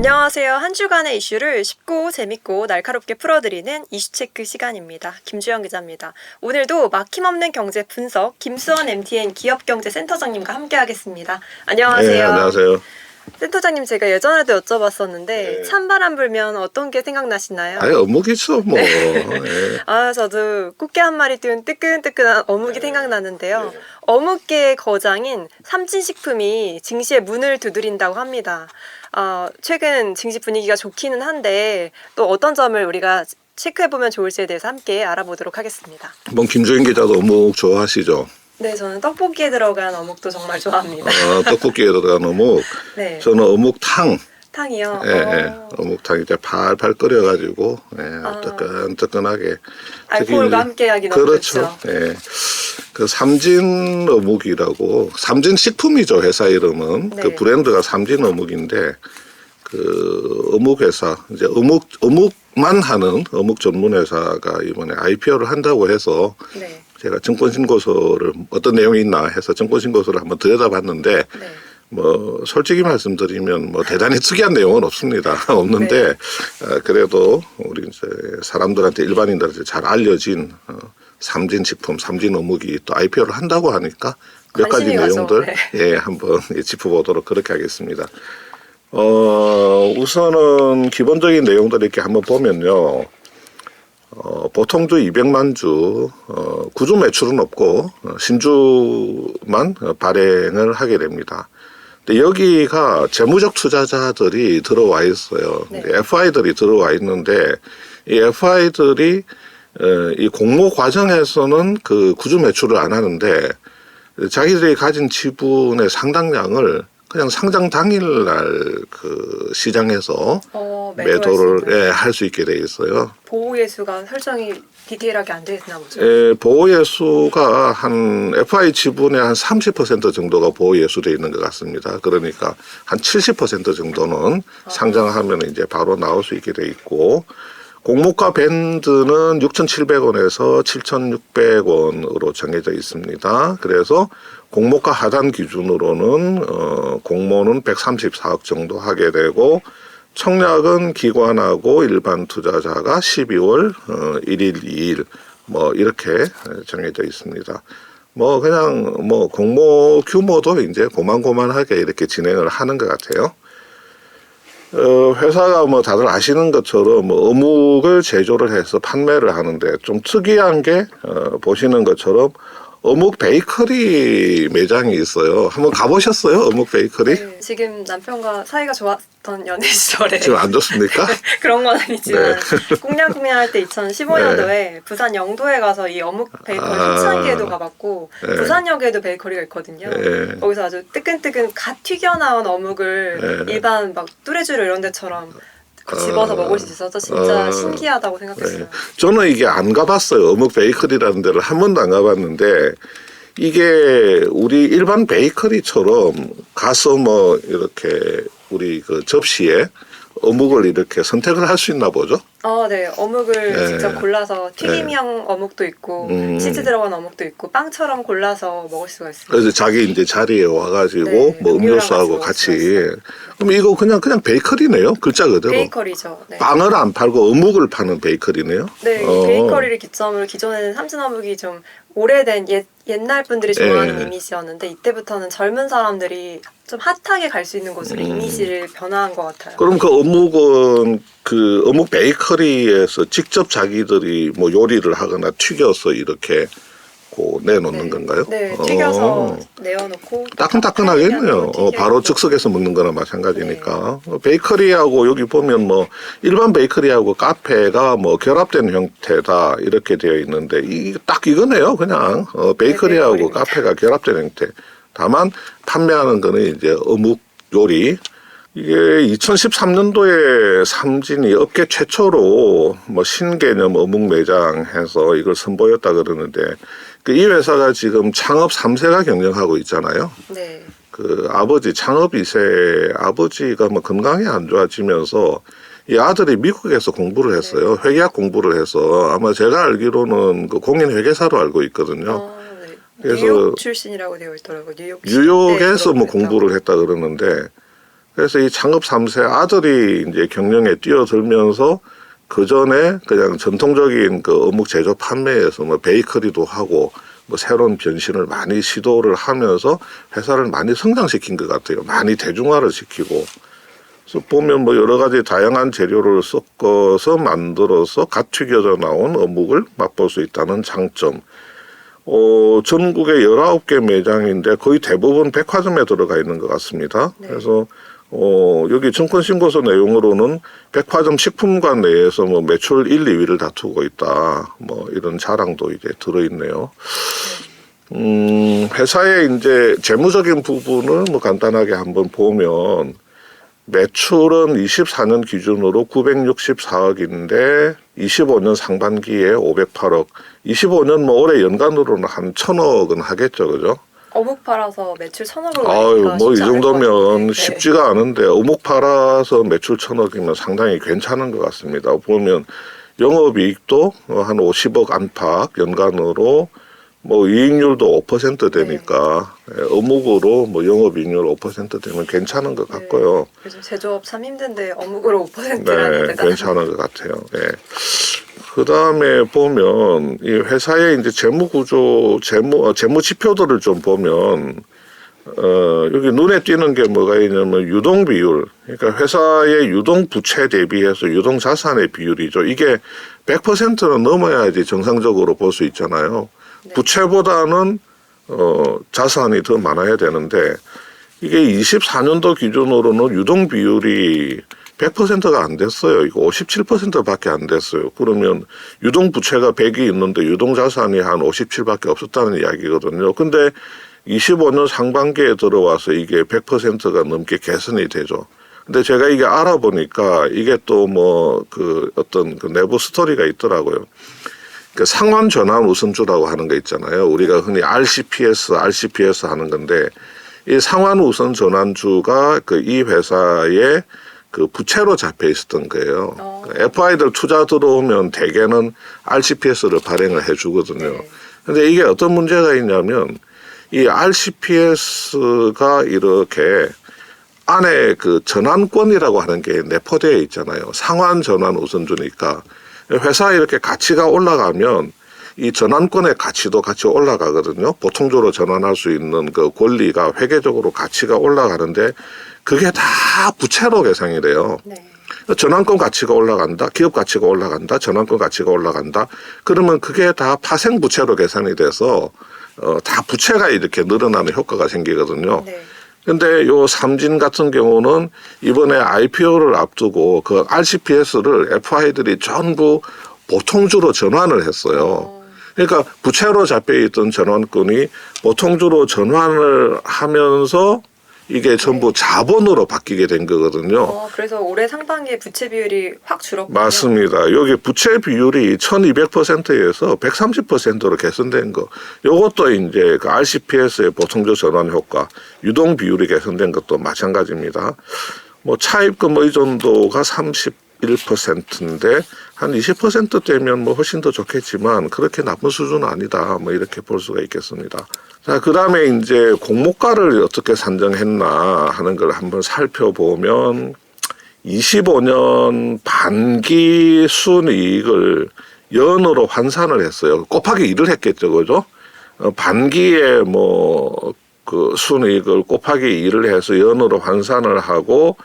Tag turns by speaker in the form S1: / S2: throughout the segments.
S1: 안녕하세요. 한 주간의 이슈를 쉽고 재밌고 날카롭게 풀어드리는 이슈체크 시간입니다. 김주영 기자입니다. 오늘도 막힘없는 경제 분석 김수원 MTN 기업경제센터장님과 함께하겠습니다. 안녕하세요.
S2: 네, 안녕하세요.
S1: 센터장님, 제가 예전에도 여쭤봤었는데 찬바람 불면 어떤 게 생각나시나요?
S2: 아니, 어묵이죠 뭐. 네.
S1: 저도 꽃게 한 마리 띄운 뜨끈뜨끈한 어묵이 생각나는데요. 어묵계의 거장인 삼진식품이 증시에 문을 두드린다고 합니다. 최근 증시 분위기가 좋기는 한데 또 어떤 점을 우리가 체크해보면 좋을지에 대해서 함께 알아보도록 하겠습니다.
S2: 뭐 김주인 기자도 어묵 좋아하시죠?
S1: 네, 저는 떡볶이에 들어간 어묵도 정말 좋아합니다.
S2: 떡볶이에 들어간 어묵.
S1: 네.
S2: 저는 어묵탕.
S1: 탕이요?
S2: 예. 어묵탕 이제 팔팔 끓여가지고 뜨끈뜨끈하게.
S1: 알코올과 함께하기 너무
S2: 그렇죠.
S1: 좋죠.
S2: 예. 그 삼진 어묵이라고, 삼진 식품이죠, 회사 이름은.
S1: 네.
S2: 그 브랜드가 삼진 어묵인데, 그 어묵 회사, 이제 어묵만 하는 어묵 전문 회사가 이번에 IPO를 한다고 해서
S1: 네.
S2: 제가 증권신고서를 어떤 내용이 있나 해서 증권신고서를 한번 들여다봤는데,
S1: 네.
S2: 뭐 솔직히 말씀드리면 뭐 대단히 특이한 내용은 없습니다. 없는데
S1: 네.
S2: 그래도 우리 이제 사람들한테 일반인들한테 잘 알려진 삼진식품, 삼진어묵이 또 IPO를 한다고 하니까 몇 가지 내용들
S1: 네.
S2: 한번 짚어보도록 그렇게 하겠습니다. 우선은 기본적인 내용들 이렇게 한번 보면요. 보통주 200만 주, 구주 매출은 없고, 신주만 발행을 하게 됩니다. 근데 여기가 재무적 투자자들이 들어와 있어요.
S1: 네.
S2: FI들이 들어와 있는데, 이 FI들이, 이 공모 과정에서는 그 구주 매출을 안 하는데, 자기들이 가진 지분의 상당량을 그냥 상장 당일날 그 시장에서 매도를 할 수 있게 돼 있어요.
S1: 보호 예수가 설정이 디테일하게 안 돼 있나 보죠?
S2: 보호 예수가 한 FI 지분의 한 30% 정도가 보호 예수돼 있는 것 같습니다. 그러니까 한 70% 정도는 상장하면 이제 바로 나올 수 있게 돼 있고, 공모가 밴드는 6,700원에서 7,600원으로 정해져 있습니다. 그래서 공모가 하단 기준으로는 공모는 134억 정도 하게 되고, 청약은 기관하고 일반 투자자가 12월 1일, 2일 뭐 이렇게 정해져 있습니다. 뭐 그냥 뭐 공모 규모도 이제 고만고만하게 이렇게 진행을 하는 것 같아요. 회사가 뭐 다들 아시는 것처럼 뭐 어묵을 제조를 해서 판매를 하는데, 좀 특이한 게 보시는 것처럼 어묵 베이커리 매장이 있어요. 한번 가보셨어요? 어묵 베이커리?
S1: 네, 지금 남편과 사이가 좋았던 연애 시절에
S2: 지금 안 좋습니까?
S1: 그런 건 아니지만 꽁냥꽁냥 할 때 2015년도에 부산 영도에 가서 이 어묵 베이커리 초창기에도 가봤고, 부산역에도 베이커리가 있거든요. 거기서 아주 뜨끈뜨끈 갓 튀겨 나온 어묵을 일반 막 뚜레쥬르 이런 데처럼 집어서 먹을 수 있어서 진짜 신기하다고 생각했어요.
S2: 저는 이게 안 가봤어요. 어묵 베이커리라는 데를 한 번도 안 가봤는데, 이게 우리 일반 베이커리처럼 가서 뭐 이렇게 우리 그 접시에 어묵을 이렇게 선택을 할 수 있나 보죠?
S1: 네. 어묵을 직접 골라서 튀김형 어묵도 있고, 치즈 들어간 어묵도 있고, 빵처럼 골라서 먹을 수가 있어요.
S2: 그래서 자기 이제 자리에 와가지고 뭐 음료수하고 같이. 그럼 이거 그냥 베이커리네요? 글자 그대로.
S1: 베이커리죠. 네.
S2: 빵을 안 팔고 어묵을 파는 베이커리네요?
S1: 네. 이 베이커리를 기점으로 기존에는 삼진어묵이 좀 오래된 옛날 분들이 좋아하는 이미지였는데, 이때부터는 젊은 사람들이 좀 핫하게 갈 수 있는 곳으로 이미지를 변화한 것 같아요.
S2: 그럼 그 어묵은 그 어묵 베이커리에서 직접 자기들이 뭐 요리를 하거나 튀겨서 이렇게 내놓는 건가요?
S1: 네, 튀겨서 내어놓고
S2: 따끈따끈하겠네요. 바로 즉석에서 먹는 거나 마찬가지니까. 베이커리하고 여기 보면 뭐 일반 베이커리하고 카페가 뭐 결합된 형태다 이렇게 되어 있는데, 딱 이거네요. 그냥 베이커리하고 카페가 결합된 형태. 다만 판매하는 거는 이제 어묵 요리. 이게 2013년도에 삼진이 업계 최초로 뭐 신개념 어묵 매장 해서 이걸 선보였다 그러는데, 이 회사가 지금 창업 3세가 경영하고 있잖아요.
S1: 네.
S2: 그 아버지 창업 2세 아버지가 뭐 건강이 안 좋아지면서 이 아들이 미국에서 공부를 했어요. 회계학 공부를 해서 아마 제가 알기로는 그 공인 회계사로 알고 있거든요.
S1: 그래서 뉴욕 출신이라고 되어 있더라고요.
S2: 뉴욕에서 뭐 공부를 했다 그러는데, 그래서 이 창업 3세 아들이 이제 경영에 뛰어들면서 그 전에 그냥 전통적인 그 어묵 제조 판매에서 뭐 베이커리도 하고 뭐 새로운 변신을 많이 시도를 하면서 회사를 많이 성장시킨 것 같아요. 많이 대중화를 시키고. 그래서 보면 뭐 여러 가지 다양한 재료를 섞어서 만들어서 갓 튀겨져 나온 어묵을 맛볼 수 있다는 장점. 전국에 19개 매장인데 거의 대부분 백화점에 들어가 있는 것 같습니다.
S1: 네.
S2: 그래서 여기 증권신고서 내용으로는 백화점 식품관 내에서 뭐 매출 1, 2위를 다투고 있다. 뭐 이런 자랑도 이제 들어있네요. 회사의 이제 재무적인 부분을 뭐 간단하게 한번 보면 매출은 24년 기준으로 964억인데 25년 상반기에 508억. 25년 뭐 올해 연간으로는 한 1000억은 하겠죠, 그죠?
S1: 어묵 팔아서 매출 1000억을
S2: 아유, 뭐 이 정도면
S1: 네.
S2: 쉽지가 않은데 어묵 팔아서 매출 1000억이면 상당히 괜찮은 것 같습니다. 보면 영업이익도 한 50억 안팎 연간으로 뭐 이익률도 5% 되니까 어묵으로 뭐 영업이익률 5% 되면 괜찮은 것 같고요.
S1: 요즘 제조업 참 힘든데 어묵으로 5%라니
S2: 네,
S1: 대단한.
S2: 괜찮은 것 같아요. 네. 그 다음에 보면 이 회사의 이제 재무 구조, 재무 지표들을 좀 보면 여기 눈에 띄는 게 뭐가 있냐면 유동 비율. 그러니까 회사의 유동 부채 대비해서 유동 자산의 비율이죠. 이게 100%는 넘어야지 정상적으로 볼 수 있잖아요.
S1: 네.
S2: 부채보다는 자산이 더 많아야 되는데 이게 24년도 기준으로는 유동 비율이 100%가 안 됐어요. 이거 57%밖에 안 됐어요. 그러면 유동 부채가 100이 있는데 유동 자산이 한 57밖에 없었다는 이야기거든요. 근데 25년 상반기에 들어와서 이게 100%가 넘게 개선이 되죠. 근데 제가 이게 알아보니까 이게 또 뭐 그 어떤 그 내부 스토리가 있더라고요. 그 상환 전환 우선주라고 하는 거 있잖아요. 우리가 흔히 RCPS 하는 건데 이 상환 우선 전환주가 그 이 회사의 그 부채로 잡혀 있었던 거예요. FI들 투자 들어오면 대개는 RCPS를 발행을 해주거든요.
S1: 네.
S2: 근데 이게 어떤 문제가 있냐면 이 RCPS가 이렇게 안에 그 전환권이라고 하는 게 내포되어 있잖아요. 상환 전환 우선주니까 회사에 이렇게 가치가 올라가면 이 전환권의 가치도 같이 올라가거든요. 보통적으로 전환할 수 있는 그 권리가 회계적으로 가치가 올라가는데 그게 다 부채로 계산이 돼요.
S1: 네.
S2: 전환권 가치가 올라간다, 기업 가치가 올라간다, 전환권 가치가 올라간다. 그러면 그게 다 파생 부채로 계산이 돼서 다 부채가 이렇게 늘어나는 효과가 생기거든요.
S1: 네.
S2: 근데 요 삼진 같은 경우는 이번에 IPO를 앞두고 그 RCPS를 FI들이 전부 보통주로 전환을 했어요. 그러니까 부채로 잡혀있던 전환권이 보통주로 전환을 하면서 이게 전부 자본으로 바뀌게 된 거거든요.
S1: 그래서 올해 상반기에 부채 비율이 확 줄었군요.
S2: 맞습니다. 여기 부채 비율이 1200%에서 130%로 개선된 거. 요것도 이제 그 RCPS의 보통주 전환 효과, 유동 비율이 개선된 것도 마찬가지입니다. 뭐 차입금 의존도가 31%인데 한 20% 되면 뭐 훨씬 더 좋겠지만 그렇게 나쁜 수준은 아니다. 뭐 이렇게 볼 수가 있겠습니다. 자, 그 다음에 이제 공모가를 어떻게 산정했나 하는 걸 한번 살펴보면 25년 반기 순이익을 연으로 환산을 했어요. 곱하기 2를 했겠죠, 그죠? 반기에 뭐 그 순이익을 곱하기 2를 해서 연으로 환산을 하고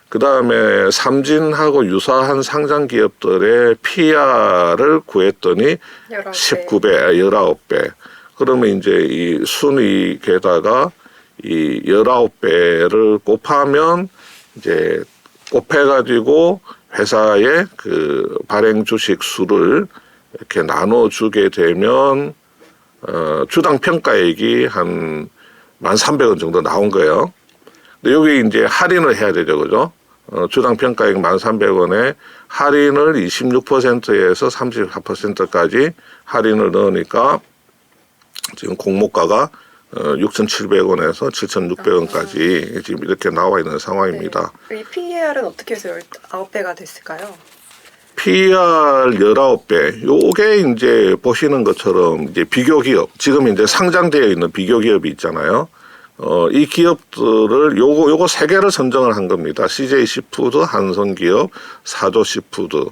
S2: 그 다음에 삼진하고 유사한 상장 기업들의 PR을 구했더니 19배, 19배. 그러면 이제 이 순이익에다가 이 19배를 곱하면 이제 곱해가지고 회사의 그 발행 주식 수를 이렇게 나눠주게 되면 주당 평가액이 한 1,300원 정도 나온 거예요. 근데 여기 이제 할인을 해야 되죠, 그죠? 주당 평가액 1,300원에 할인을 26%에서 34%까지 할인을 넣으니까 지금 공모가가 6,700원에서 7,600원까지 지금 이렇게 나와 있는 상황입니다.
S1: 네. 이 PER은 어떻게 해서 19배가 됐을까요?
S2: PER 19배. 요게 이제 보시는 것처럼 이제 비교 기업, 지금 이제 상장되어 있는 비교 기업이 있잖아요. 이 기업들을 요거 세 개를 선정을 한 겁니다. CJ 시푸드, 한성기업, 사조 시푸드.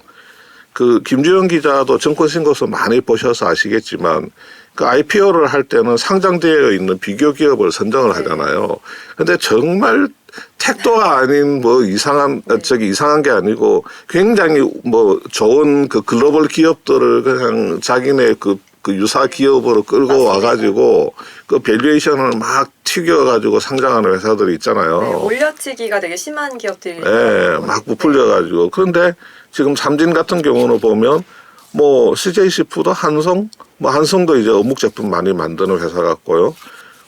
S2: 그 김주영 기자도 증권신고서 많이 보셔서 아시겠지만 그 IPO를 할 때는 상장되어 있는 비교 기업을 선정을 하잖아요. 근데 정말 택도가 아닌 뭐 이상한 게 아니고 굉장히 뭐 좋은 그 글로벌 기업들을 그냥 자기네 그 유사 기업으로 끌고 와가지고 그 밸류에이션을 막 튀겨가지고 상장하는 회사들이 있잖아요.
S1: 네, 올려치기가 되게 심한 기업들이.
S2: 네, 막 부풀려가지고. 그런데 지금 삼진 같은 경우는 보면 뭐 CJ 시푸드, 한성도 이제 어묵 제품 많이 만드는 회사 같고요.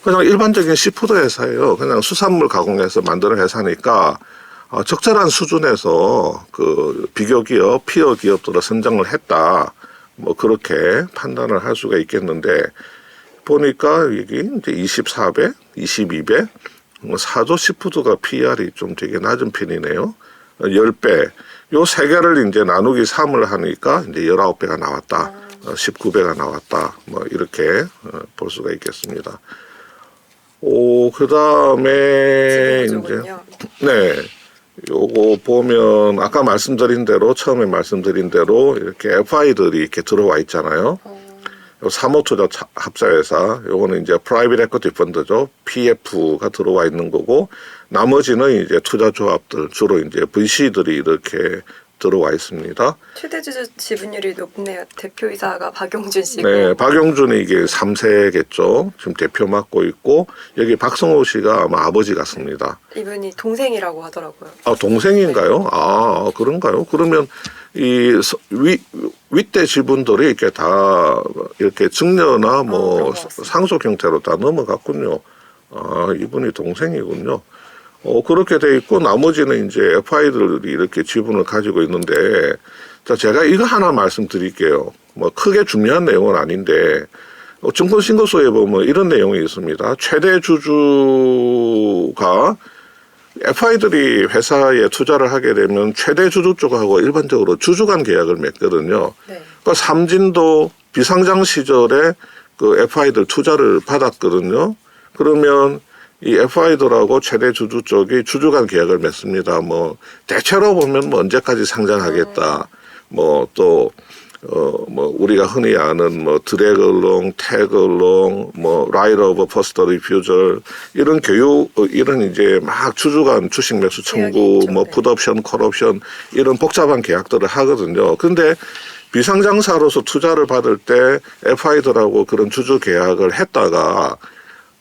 S2: 그냥 일반적인 시푸드 회사예요. 그냥 수산물 가공해서 만드는 회사니까 적절한 수준에서 그 비교 기업, 피어 기업들을 선정을 했다. 뭐 그렇게 판단을 할 수가 있겠는데 보니까 이게 이제 24배, 22배, 사조 시푸드가 PR이 좀 되게 낮은 편이네요. 10배. 요 세 개를 이제 나누기 3을 하니까 이제 19배가 나왔다. 19배가 나왔다. 뭐 이렇게 볼 수가 있겠습니다. 그 다음에 이제 네. 요거 보면 아까 말씀드린 대로 처음에 말씀드린 대로 이렇게 FI들이 이렇게 들어와 있잖아요. 사모투자 합자회사 요거는 이제 프라이빗 에쿼티 펀드죠. PF가 들어와 있는 거고 나머지는 이제 투자조합들 주로 이제 VC들이 이렇게 들어와 있습니다.
S1: 최대주주 지분율이 높네요. 대표이사가 박용준 씨고.
S2: 네, 박용준이 이게 3세겠죠. 지금 대표 맡고 있고 여기 박성호 씨가 아마 아버지 같습니다.
S1: 이분이 동생이라고 하더라고요.
S2: 아, 동생인가요?
S1: 네.
S2: 아, 그런가요? 그러면 이 윗대 지분들이 이렇게 다 이렇게 증여나 뭐 상속 형태로 다 넘어갔군요. 아, 이분이 동생이군요. 그렇게 돼 있고 나머지는 이제 FI들이 이렇게 지분을 가지고 있는데 자, 제가 이거 하나 말씀드릴게요. 뭐 크게 중요한 내용은 아닌데 증권신고서에 보면 이런 내용이 있습니다. 최대 주주가 FI들이 회사에 투자를 하게 되면 최대 주주 쪽하고 일반적으로 주주 간 계약을 맺거든요.
S1: 네.
S2: 그러니까 삼진도 비상장 시절에 그 FI들 투자를 받았거든요. 그러면 이 FI들하고 최대 주주 쪽이 주주 간 계약을 맺습니다. 뭐 대체로 보면 뭐 언제까지 상장하겠다. 뭐 또 뭐 우리가 흔히 아는 뭐 드래글롱, 태글롱, 뭐 라이트 오브 퍼스트 리퓨절 이런 이런 이제 막 주주 간 주식 매수 청구, 뭐 풋옵션, 콜옵션 이런 복잡한 계약들을 하거든요. 근데 비상장사로서 투자를 받을 때 FI들하고 그런 주주 계약을 했다가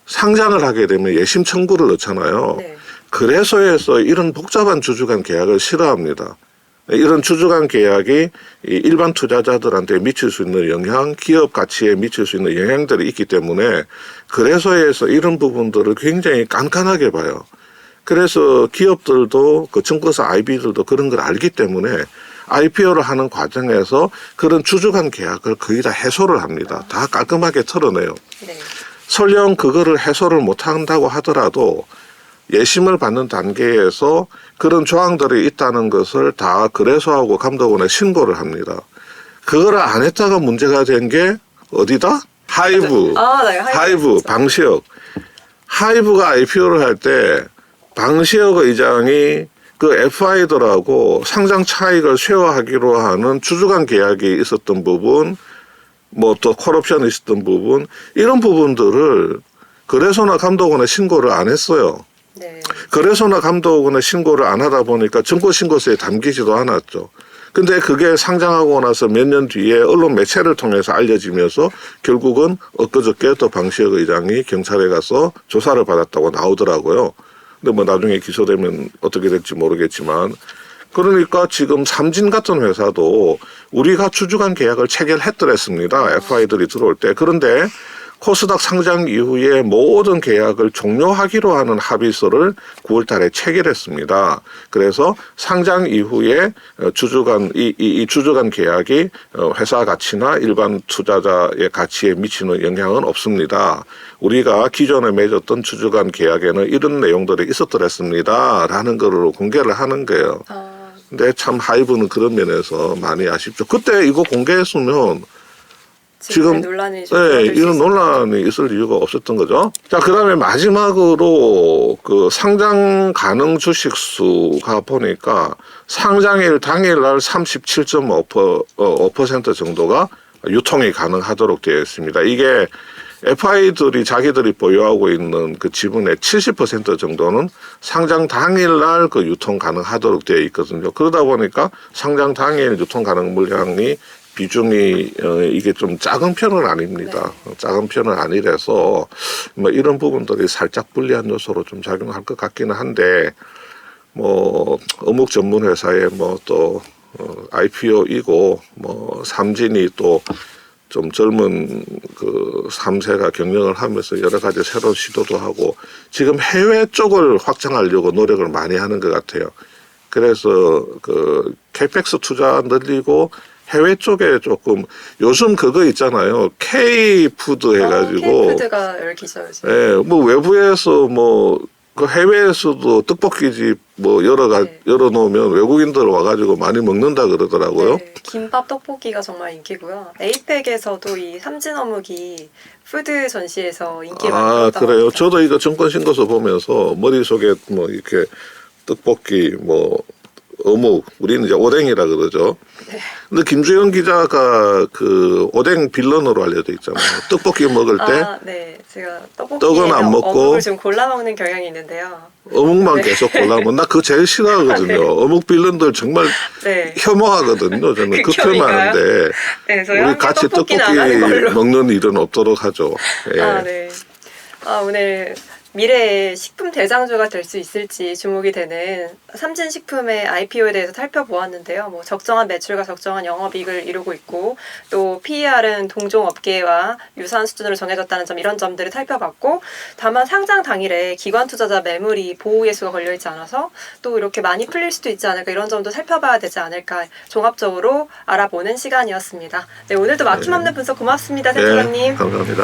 S2: 상장을 하게 되면 예심 청구를 넣잖아요.
S1: 네.
S2: 그래서에서 이런 복잡한 주주 간 계약을 싫어합니다. 이런 주주 간 계약이 일반 투자자들한테 미칠 수 있는 영향, 기업 가치에 미칠 수 있는 영향들이 있기 때문에 그래서에서 이런 부분들을 굉장히 깐깐하게 봐요. 그래서 기업들도 그 증권사 IB들도 그런 걸 알기 때문에 IPO를 하는 과정에서 그런 주주 간 계약을 거의 다 해소를 합니다. 다 깔끔하게 털어내요.
S1: 네.
S2: 설령 그거를 해소를 못한다고 하더라도 예심을 받는 단계에서 그런 조항들이 있다는 것을 다 거래소하고 감독원에 신고를 합니다. 그거를 안 했다가 문제가 된 게 어디다? 하이브.
S1: 네,
S2: 하이브, 방시혁. 하이브가 IPO를 할 때 방시혁 의장이 그 FI들하고 상장 차익을 쉐어하기로 하는 주주 간 계약이 있었던 부분, 뭐 또 콜옵션이 있었던 부분 이런 부분들을 거래소나 감독원에 신고를 안 했어요.
S1: 네.
S2: 거래소나 감독원에 신고를 안 하다 보니까 증권신고서에 담기지도 않았죠. 근데 그게 상장하고 나서 몇 년 뒤에 언론 매체를 통해서 알려지면서 결국은 엊그저께 또 방시혁 의장이 경찰에 가서 조사를 받았다고 나오더라고요. 근데 뭐 나중에 기소되면 어떻게 될지 모르겠지만 그러니까 지금 삼진 같은 회사도 우리가 주주 간 계약을 체결했더랬습니다. FI들이 들어올 때. 그런데 코스닥 상장 이후에 모든 계약을 종료하기로 하는 합의서를 9월 달에 체결했습니다. 그래서 상장 이후에 주주 간 계약이 회사 가치나 일반 투자자의 가치에 미치는 영향은 없습니다. 우리가 기존에 맺었던 주주 간 계약에는 이런 내용들이 있었더랬습니다. 라는 거를 공개를 하는 거예요. 근데 참 하이브는 그런 면에서 많이 아쉽죠. 그때 이거 공개했으면
S1: 지금 논란이 좀
S2: 네,
S1: 줄어들 수
S2: 이런
S1: 있었던
S2: 논란이 있을 이유가 없었던 거죠. 자, 그다음에 마지막으로 그 상장 가능 주식 수가 보니까 상장일 당일날 37.5% 정도가 유통이 가능하도록 되어 있습니다. 이게 FI들이 자기들이 보유하고 있는 그 지분의 70% 정도는 상장 당일날 그 유통 가능하도록 되어 있거든요. 그러다 보니까 상장 당일 유통 가능 물량이 비중이 이게 좀 작은 편은 아닙니다.
S1: 네.
S2: 작은 편은 아니라서 뭐 이런 부분들이 살짝 불리한 요소로 좀 작용할 것 같기는 한데 뭐 어묵 전문 회사에 뭐 또 IPO이고 뭐 삼진이 또 좀 젊은 그 3세가 경영을 하면서 여러 가지 새로운 시도도 하고 지금 해외 쪽을 확장하려고 노력을 많이 하는 것 같아요. 그래서 그 캐펙스 투자 늘리고 해외 쪽에 조금 요즘 그거 있잖아요. K푸드 해가지고
S1: K푸드가 열기죠 요즘.
S2: 예, 뭐 외부에서 뭐 그 해외에서도 떡볶이집 뭐
S1: 네.
S2: 열어놓으면 외국인들 와가지고 많이 먹는다 그러더라고요.
S1: 네, 김밥 떡볶이가 정말 인기고요. 에이펙에서도 이 삼진 어묵이 푸드 전시에서 인기를 많이
S2: 아,
S1: 끌었다고
S2: 그래요.
S1: 합니다.
S2: 저도 이거 정권 신고서 보면서 머릿속에 뭐 이렇게 떡볶이 뭐 어묵, 우리는 이제 오뎅이라 그러죠.
S1: 네.
S2: 근데 김주영 기자가 그 오뎅 빌런으로 알려져 있잖아요. 떡볶이 먹을 때
S1: 아, 네. 제가 떡볶이에
S2: 떡은 안 먹고
S1: 어묵을 좀 골라 먹는 경향이 있는데요.
S2: 어묵만
S1: 네.
S2: 계속 골라면 나 그거 제일 싫어하거든요.
S1: 네.
S2: 어묵 빌런들 정말
S1: 네.
S2: 혐오하거든요. 저는 극혐하는데
S1: 네, 저희
S2: 우리
S1: 함께
S2: 같이 떡볶이
S1: 떡볶이는 안 하는 걸로.
S2: 먹는 일은 없도록 하죠. 예.
S1: 아, 네. 아, 오늘 미래의 식품 대장주가 될 수 있을지 주목이 되는 삼진식품의 IPO에 대해서 살펴보았는데요. 뭐 적정한 매출과 적정한 영업이익을 이루고 있고 또 PER은 동종 업계와 유사한 수준으로 정해졌다는 점 이런 점들을 살펴봤고 다만 상장 당일에 기관 투자자 매물이 보호 예수가 걸려있지 않아서 또 이렇게 많이 풀릴 수도 있지 않을까 이런 점도 살펴봐야 되지 않을까 종합적으로 알아보는 시간이었습니다. 네, 오늘도 막힘없는 분석 고맙습니다. 센터장님.
S2: 감사합니다.